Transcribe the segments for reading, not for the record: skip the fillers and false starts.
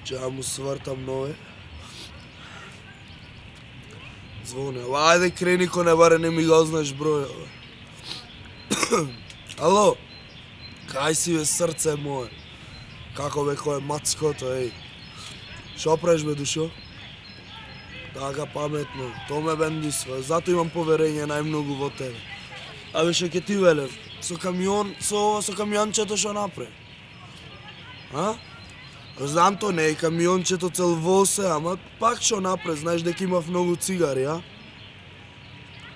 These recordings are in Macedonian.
Че ја му свртам нове. Звоне, ајде крени ко не баре не ми го знаеш број. Ало, кај си бе срце мое? Како бе кој е мацкото, еј? Шо преш бе душо? Така паметно, то ме бендисва, зато имам поверење најмногу во тебе. Абе шо ќе ти велев, со камиончето шо направи? А? Знам то не е камиончето цел восе, ама пак шо направи, знаеш дека имав многу цигари, а?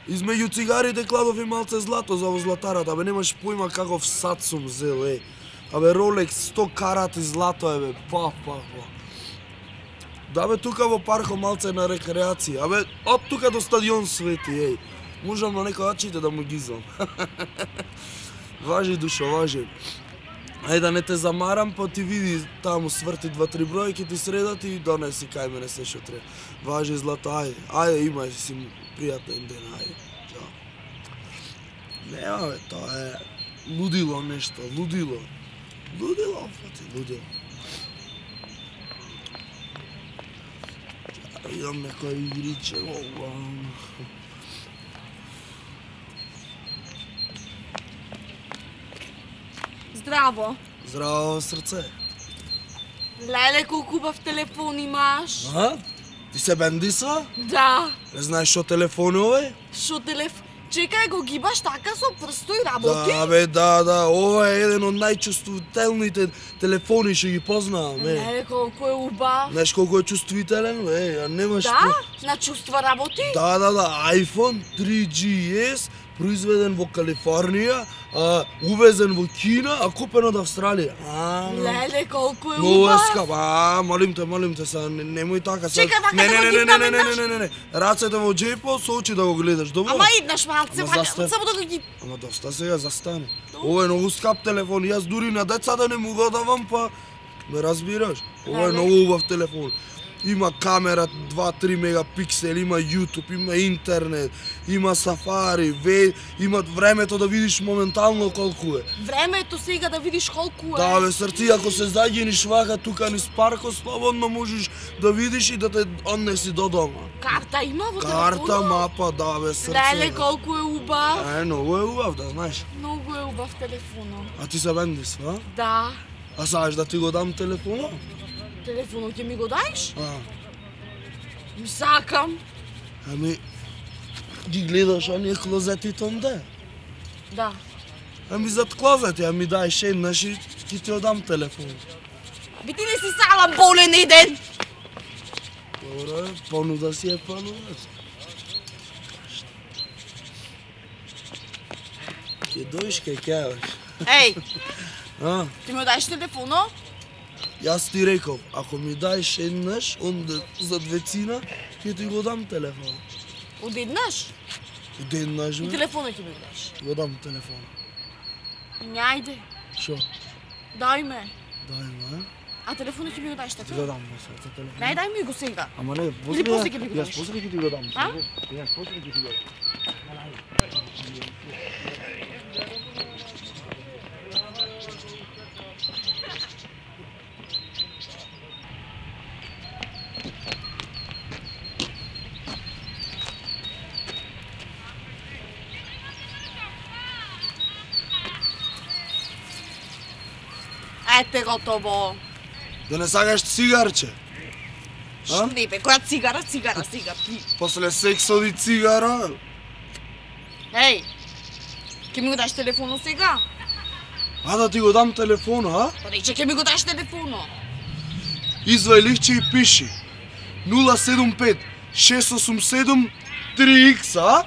Измеѓу цигарите кладов и малце злато за во златарата, абе немаш појма каков сад сум зел, еј. Абе Ролекс 100 карати злато е бе, па. Да бе, тука во парко малце на рекреација, абе, од тука до стадион Свети, еј. Можам на некој очите да му ги знам. Важи, душо, важи. Ајде да не те замарам, па ти види таму сврти 2-3 бројки, ти средат и донеси кај мене се шо треба. Важи, злато, ајде, имај си пријатен ден, ајде. Нема бе, тоа е лудило нешто, лудило. Лудило, фати, лудило. Идам некој игриче, Здраво. Здраво, срце. Леле, колку убав телефон имаш. А? Ти се бендисва? Да. Не знаеш шо телефон е овој? Шо телефон? Чекај, го гибаш така со прсто и работи? Да, бе, да. Ова е еден од најчувствителните телефони што ги познавам, Леле, колку е убав. Знаеш колку е чувствителен, ја немаш... Да? На чувства работи? Да, iPhone 3GS, произведен во Калифорнија, увезен во Кина, а купен од Австралија. Леле, колку е Много е убав. скап. Молим те, са, немој така. Чека, така да го гибнам еднаш. Не. Рацете во джепот, со очи да го гледаш, добро? Ама иднаш малце, Ама застани. само да го ги... Ама доста сега, застани. Ова е многу скап телефон, јас дури на децата не му го давам, па ме разбираш. Ова е многу убав телефон. Има камера 2-3 мегапиксели, има YouTube, има интернет, има Safari, имат времето да видиш моментално колку е. Времето сега да видиш колку е. Да бе, срци, ако се загиниш вака тука низ парко, слободно можеш да видиш и да те однеси до дома. Карта има во телефонот? Карта, мапа, да бе, срце. Леле, колку е убав. Многу е убав, да знаеш. Многу е убав телефонот. А ти се бендисва, а? Да. А сакаш да ти го дам телефонот? Телефонот ќе ми го даеш? А. Ми сакам. Ами, ги гледаш оние клозетите онде? Да. Ами зад клозети, ами даеш еднаш и ќе ти одам телефон. Би ти не си салам болен еден. Добро, понуда си е понуда. Ќе дојш кај кејаш. Еј, А? ти ми даеш телефонот? Јас ти реков, ако ми даеш еднаш, онде за двецина, ќе ти го дам телефон. Одеднаш? Еднаш, И бе? телефонот ќе ми го даеш. Го дам телефон. Ајде, Шо? дај ме. Дај ме, А телефонот ќе ми го даеш Ти така? го дам, срце, телефон. Дај ми го сега. Ама не, Или после ќе ми го Јас дадеш? после ќе ти го дам. А? Јас после ќе ти го дам. Ете готово. Да не сакаш цигарче? А? Не бе, која цигара, ти. После секс оди цигара? Еј, ќе ми го даш телефонот сега? А да ти го дам телефона, а? Па рече ќе ми го даш телефонот. Извај лихче и пиши 075 687 3X, а?